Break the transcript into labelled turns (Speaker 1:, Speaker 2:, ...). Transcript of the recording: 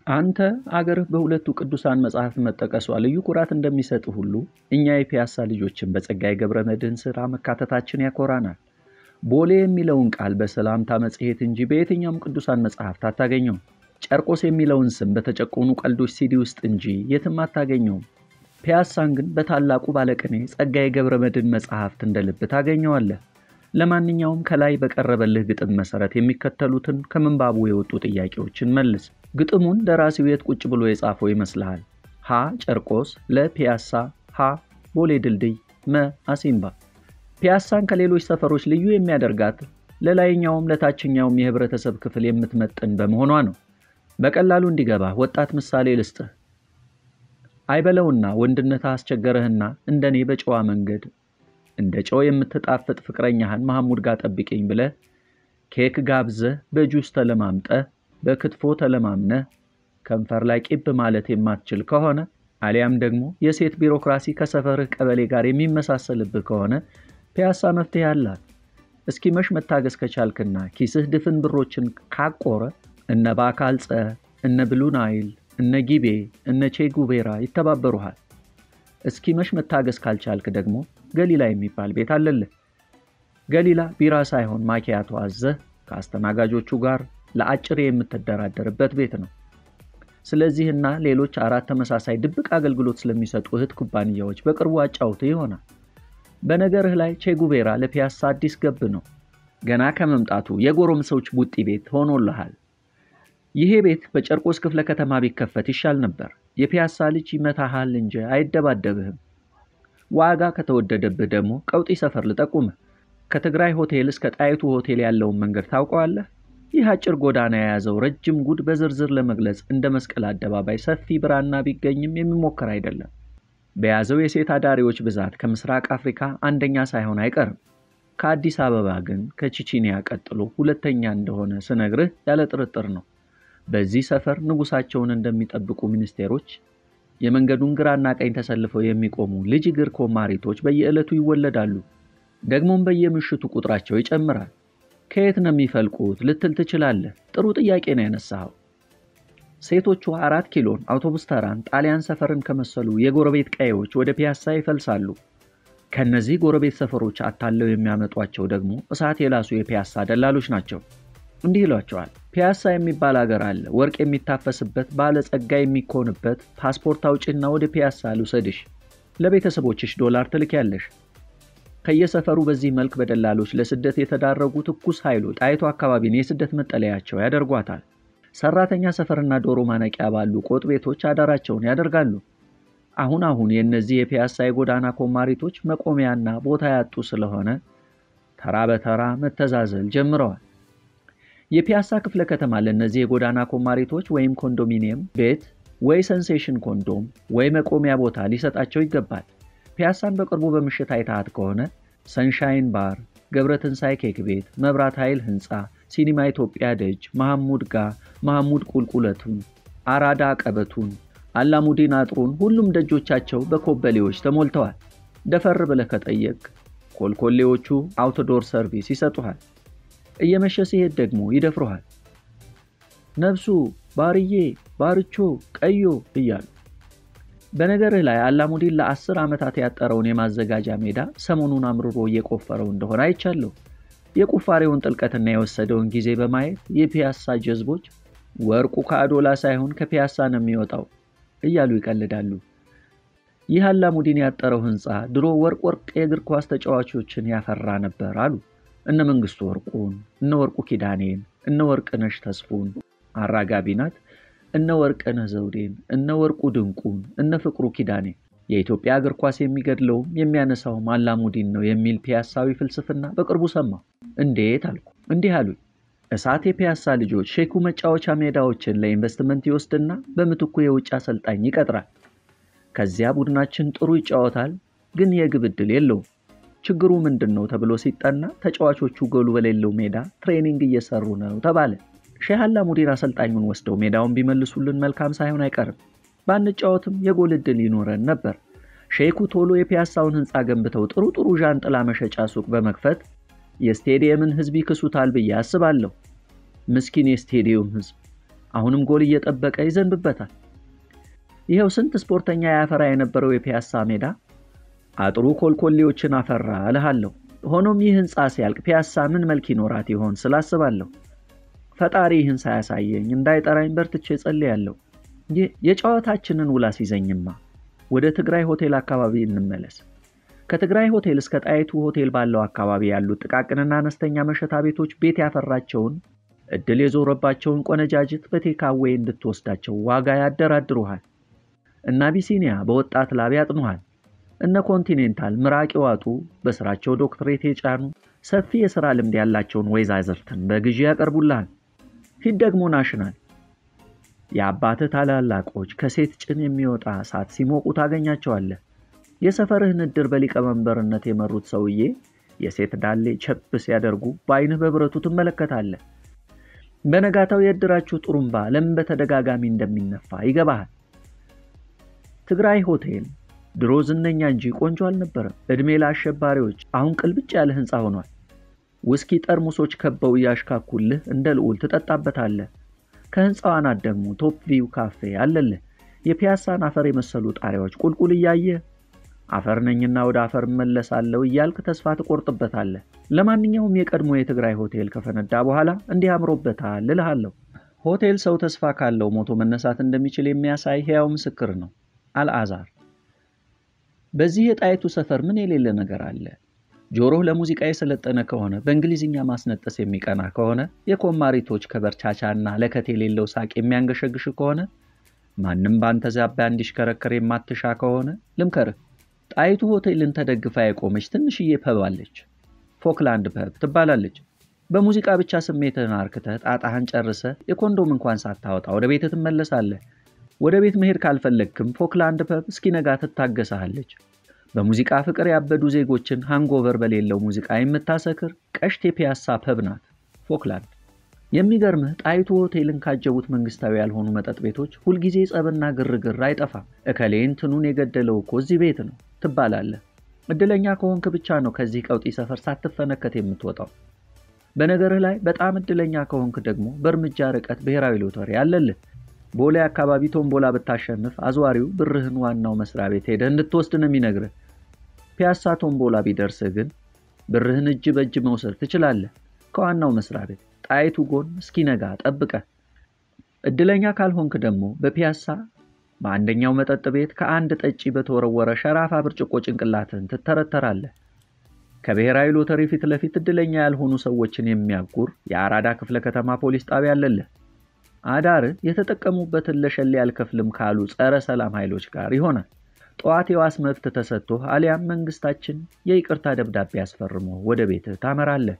Speaker 1: አንተ አገርህ በሁለቱ ቅዱሳን መጽሐፍ መጠቀሷ ልዩ ኩራት እንደሚሰጥ ሁሉ እኛ የፒያሳ ልጆችን በጸጋዬ ገብረመድኅን ሥራ መካተታችን ያኮራናል። ቦሌ የሚለውን ቃል በሰላምታ መጽሔት እንጂ በየትኛውም ቅዱሳን መጽሐፍት አታገኘውም። ጨርቆስ የሚለውን ስም በተጨቆኑ ቀልዶች ሲዲ ውስጥ እንጂ የትም አታገኘውም። ፒያሳን ግን በታላቁ ባለቅኔ ጸጋዬ ገብረመድኅን መጽሐፍት እንደ ልብ ታገኘዋለህ። ለማንኛውም ከላይ በቀረበልህ ግጥም መሰረት የሚከተሉትን ከምንባቡ የወጡ ጥያቄዎችን መልስ። ግጥሙን ደራሲው የት ቁጭ ብሎ የጻፈው ይመስልሃል? ሀ ጨርቆስ፣ ለ ፒያሳ፣ ሀ ቦሌ ድልድይ፣ መ አሲምባ። ፒያሳን ከሌሎች ሰፈሮች ልዩ የሚያደርጋት ለላይኛውም ለታችኛውም የህብረተሰብ ክፍል የምትመጥን በመሆኗ ነው። በቀላሉ እንዲገባ ወጣት ምሳሌ ልስጥህ። አይበለውና ወንድነትህ አስቸገረህና እንደኔ በጨዋ መንገድ እንደ ጨው የምትጣፍጥ ፍቅረኛህን መሐሙድ ጋር ጠብቀኝ ብለህ ኬክ ጋብዘህ በጁስ ተለማምጠህ በክትፎ ተለማምነህ ከንፈር ላይ ቂብ ማለት የማትችል ከሆነ አሊያም ደግሞ የሴት ቢሮክራሲ ከሰፈርህ ቀበሌ ጋር የሚመሳሰልብህ ከሆነ ፒያሳ መፍትሄ አላት። እስኪመሽ መታገስ ከቻልክና ኪስህ ድፍን ብሮችን ካቆረ እነ ባካልጸ፣ እነ ብሉ ናይል፣ እነ ጊቤ፣ እነ ቼጉቤራ ይተባበሩሃል። እስኪመሽ መታገስ ካልቻልክ ደግሞ ገሊላ የሚባል ቤት አለልህ። ገሊላ ቢራ ሳይሆን ማኪያቶ አዘህ ከአስተናጋጆቹ ጋር ለአጭር የምትደራደርበት ቤት ነው። ስለዚህና ሌሎች 4 ተመሳሳይ ድብቅ አገልግሎት ስለሚሰጡ እህት ኩባንያዎች በቅርቡ አጫውትህ ይሆናል። በነገርህ ላይ ቼጉቤራ ለፒያሳ አዲስ ገብ ነው። ገና ከመምጣቱ የጎረምሶች ቡጢ ቤት ሆኖልሃል። ይሄ ቤት በጨርቆስ ክፍለ ከተማ ቢከፈት ይሻል ነበር። የፒያሳ ልጅ ይመታሃል እንጂ አይደባደብህም። ዋጋ ከተወደደብህ ደግሞ ቀውጢ ሰፈር ልጠቁምህ። ከትግራይ ሆቴል እስከ ጣይቱ ሆቴል ያለውን መንገድ ታውቀዋለህ? ይህ አጭር ጎዳና የያዘው ረጅም ጉድ በዝርዝር ለመግለጽ እንደ መስቀል አደባባይ ሰፊ ብራና ቢገኝም የሚሞከር አይደለም። በያዘው የሴት አዳሪዎች ብዛት ከምስራቅ አፍሪካ አንደኛ ሳይሆን አይቀርም። ከአዲስ አበባ ግን ከቺቺኒያ ቀጥሎ ሁለተኛ እንደሆነ ስነግርህ ያለ ጥርጥር ነው። በዚህ ሰፈር ንጉሳቸውን እንደሚጠብቁ ሚኒስቴሮች የመንገዱን ግራና ቀኝ ተሰልፈው የሚቆሙ ልጅ እግር ኮማሪቶች በየዕለቱ ይወለዳሉ። ደግሞም በየምሽቱ ቁጥራቸው ይጨምራል። ከየት ነው የሚፈልቁት ልትል ትችላለህ። ጥሩ ጥያቄ ነው ያነሳኸው። ሴቶቹ 4 ኪሎን፣ አውቶቡስ ተራን፣ ጣሊያን ሰፈርን ከመሰሉ የጎረቤት ቀዬዎች ወደ ፒያሳ ይፈልሳሉ። ከነዚህ ጎረቤት ሰፈሮች አታለው የሚያመጧቸው ደግሞ እሳት የላሱ የፒያሳ ደላሎች ናቸው። እንዲህ ይሏቸዋል። ፒያሳ የሚባል ሀገር አለ፣ ወርቅ የሚታፈስበት፣ ባለጸጋ የሚኮንበት። ፓስፖርት አውጪና ወደ ፒያሳ ልውሰድሽ፣ ለቤተሰቦችሽ ዶላር ትልኪያለሽ። ከየሰፈሩ በዚህ መልክ በደላሎች ለስደት የተዳረጉ ትኩስ ኃይሎች ጣይቱ አካባቢን የስደት መጠለያቸው ያደርጓታል። ሰራተኛ ሰፈርና ዶሮ ማነቂያ ባሉ ቆጥ ቤቶች አዳራቸውን ያደርጋሉ። አሁን የእነዚህ የፒያሳ የጎዳና ኮማሪቶች መቆሚያና ቦታ ያጡ ስለሆነ ተራ በተራ መተዛዘል ጀምረዋል። የፒያሳ ክፍለ ከተማ ለእነዚህ የጎዳና ኮማሪቶች ወይም ኮንዶሚኒየም ቤት ወይ ሰንሴሽን ኮንዶም ወይ መቆሚያ ቦታ ሊሰጣቸው ይገባል። ፒያሳን በቅርቡ በምሽት አይታት ከሆነ ሰንሻይን ባር፣ ገብረትንሳይ ኬክ ቤት፣ መብራት ኃይል ህንፃ፣ ሲኒማ ኢትዮጵያ ደጅ፣ መሐሙድ ጋ፣ መሐሙድ ቁልቁለቱን፣ አራዳ ቀበቱን፣ አላሙዲን አጥሩን ሁሉም ደጆቻቸው በኮበሌዎች ተሞልተዋል። ደፈር ብለህ ከጠየቅ ኮልኮሌዎቹ አውትዶር ሰርቪስ ይሰጡሃል። እየመሸ ሲሄድ ደግሞ ይደፍሩሃል። ነብሱ፣ ባርዬ፣ ባርቾ፣ ቀዮ እያሉ። በነገርህ ላይ አላሙዲን ለ10 ዓመታት ያጠረውን የማዘጋጃ ሜዳ ሰሞኑን አምርሮ እየቆፈረው እንደሆነ አይቻለሁ። የቁፋሬውን ጥልቀትና የወሰደውን ጊዜ በማየት የፒያሳ ጀዝቦች ወርቁ ከአዶላ ሳይሆን ከፒያሳ ነው የሚወጣው እያሉ ይቀልዳሉ። ይህ አላሙዲን ያጠረው ህንፃ ድሮ ወርቅ የእግር ኳስ ተጫዋቾችን ያፈራ ነበር አሉ። እነ መንግስቱ ወርቁን፣ እነ ወርቁ ኪዳኔን፣ እነ ወርቅነሽ ተስፉን አራጋቢ ናት፣ እነ ወርቅነህ ዘውዴን፣ እነ ወርቁ ድንቁን፣ እነ ፍቅሩ ኪዳኔ። የኢትዮጵያ እግር ኳስ የሚገድለውም የሚያነሳውም አላሙዲን ነው የሚል ፒያሳዊ ፍልስፍና በቅርቡ ሰማሁ። እንዴት አልኩ። እንዲህ አሉኝ። እሳት የፒያሳ ልጆች ሼኩ መጫወቻ ሜዳዎችን ለኢንቨስትመንት ይወስድና በምትኩ የውጭ አሰልጣኝ ይቀጥራል። ከዚያ ቡድናችን ጥሩ ይጫወታል፣ ግን የግብ ዕድል የለውም። ችግሩ ምንድነው ተብሎ ሲጠና ተጫዋቾቹ ጎሉ በሌለው ሜዳ ትሬኒንግ እየሰሩ ነው ተባለ። ሼህ አላሙዲን አሰልጣኙን ወስደው ሜዳውን ቢመልሱልን መልካም ሳይሆን አይቀርም። ባንጫወትም የጎል ዕድል ይኖረን ነበር። ሼኩ ቶሎ የፒያሳውን ህንፃ ገንብተው ጥሩ ዣንጥላ መሸጫ ሱቅ በመክፈት የስቴዲየምን ህዝብ ይክሱታል ብዬ አስባለሁ። ምስኪን የስቴዲየም ህዝብ አሁንም ጎል እየጠበቀ ይዘንብበታል። ይሄው ስንት ስፖርተኛ ያፈራ የነበረው የፒያሳ ሜዳ አጥሩ ኮልኮሌዎችን አፈራ እልሃለሁ። ሆኖም ይህ ህንጻ ሲያልቅ ፒያሳ ምን መልክ ይኖራት ይሆን ስላስባለሁ። ፈጣሪ ይህን ሳያሳየኝ እንዳይጠራኝ በርትቼ ጸልያለሁ። የጨዋታችንን ውላ ሲዘኝማ ወደ ትግራይ ሆቴል አካባቢ እንመለስ። ከትግራይ ሆቴል እስከ ጣይቱ ሆቴል ባለው አካባቢ ያሉት ጥቃቅንና አነስተኛ መሸታ ቤቶች ቤት ያፈራቸውን እድል የዞረባቸውን ቆነጃጅት በቴካዌ እንድትወስዳቸው ዋጋ ያደራድሩሃል። እና አቢሲኒያ በወጣት ላብ ያጥኑሃል። እነ ኮንቲኔንታል ምራቅ ይዋጡ በስራቸው ዶክትሬት የጫኑ ሰፊ የሥራ ልምድ ያላቸውን ወይዛዝርትን በግዢ ያቀርቡልሃል። ሂድ ደግሞ ናሽናል። የአባትህ ታላላቆች ከሴት ጭን የሚወጣ እሳት ሲሞቁ ታገኛቸዋለህ። የሰፈርህን እድር በሊቀመንበርነት የመሩት ሰውዬ የሴት ዳሌ ቸብ ሲያደርጉ በዓይንህ በብረቱ ትመለከታለህ። በነጋታው የእድራችሁ ጥሩምባ ለምን በተደጋጋሚ እንደሚነፋ ይገባሃል። ትግራይ ሆቴል ድሮ ዝነኛ እንጂ ቆንጆ አልነበረም። እድሜ ለአሸባሪዎች አሁን ቅልብጭ ያለ ህንጻ ሆኗል። ውስኪ ጠርሙሶች ከበው ያሽካኩልህ እንደ ልዑል ትጠጣበታለህ። ከህንጻው አናት ደግሞ ቶፕ ቪው ካፌ አለልህ። የፒያሳን አፈር የመሰሉ ጣሪያዎች ቁልቁል እያየ አፈር ነኝና ወደ አፈር መለሳለሁ እያልክ ተስፋ ትቆርጥበታለህ። ለማንኛውም የቀድሞ የትግራይ ሆቴል ከፈነዳ በኋላ እንዲህ አምሮበታል እልሃለሁ። ሆቴል ሰው ተስፋ ካለው ሞቶ መነሳት እንደሚችል የሚያሳይ ሕያው ምስክር ነው። አልዓዛር። በዚህ የጣይቱ ሰፈር ምን የሌለ ነገር አለ? ጆሮህ ለሙዚቃ የሰለጠነ ከሆነ በእንግሊዝኛ ማስነጠስ የሚቀና ከሆነ የኮማሪቶች ከበርቻቻና ለከት የሌለው ሳቅ የሚያንገሸግሽ ከሆነ ማንም ባንተ ዛቢያ እንዲሽከረከር የማትሻ ከሆነ ልምከርህ። ጣይቱ ሆቴልን ተደግፋ የቆመች ትንሽዬ ፐብ አለች። ፎክላንድ ፐብ ትባላለች። በሙዚቃ ብቻ ስሜትህን አርክተህ ጣጣህን ጨርሰህ የኮንዶም እንኳን ሳታወጣ ወደ ቤትህ ትመለሳለህ። ወደ ቤት መሄድ ካልፈለግክም ፎክላንድ ፐብ እስኪነጋ ትታገሳለች። በሙዚቃ ፍቅር ያበዱ ዜጎችን ሃንጎቨር በሌለው ሙዚቃ የምታሰክር ቀሽት የፒያሳ ፐብ ናት ፎክላንድ። የሚገርምህ ጣይቱ ሆቴልን ካጀቡት መንግስታዊ ያልሆኑ መጠጥ ቤቶች ሁልጊዜ ጸብና ግርግር አይጠፋም። እከሌ እንትኑን የገደለው እኮ እዚህ ቤት ነው ትባላለህ። እድለኛ ከሆንክ ብቻ ነው ከዚህ ቀውጢ ሰፈር ሳትፈነከት የምትወጣው። በነገርህ ላይ በጣም እድለኛ ከሆንክ ደግሞ በእርምጃ ርቀት ብሔራዊ ሎተሪ አለልህ። ቦሌ አካባቢ ቶምቦላ ብታሸንፍ አዝዋሪው ብርህን ዋናው መስሪያ ቤት ሄደህ እንድትወስድ ነው የሚነግርህ። ፒያሳ ቶምቦላ ቢደርስህ ግን ብርህን እጅ በእጅ መውሰድ ትችላለህ ከዋናው መስሪያ ቤት ጣይቱ ጎን እስኪነጋ ጠብቀህ። እድለኛ ካልሆንክ ደግሞ በፒያሳ በአንደኛው መጠጥ ቤት ከአንድ ጠጪ በተወረወረ ሸራፋ ብርጭቆ ጭንቅላትህን ትተረተራለህ። ከብሔራዊ ሎተሪ ፊት ለፊት እድለኛ ያልሆኑ ሰዎችን የሚያጉር የአራዳ ክፍለ ከተማ ፖሊስ ጣቢያ አለልህ። አዳር የተጠቀሙበትን ለሸሌ ያልከፍልም ካሉ ጸረ ሰላም ኃይሎች ጋር ይሆናል። ጠዋት የዋስ መብት ተሰጥቶ አሊያም መንግስታችን የይቅርታ ደብዳቤ ያስፈርሞ ወደ ቤትህ ታመራለህ።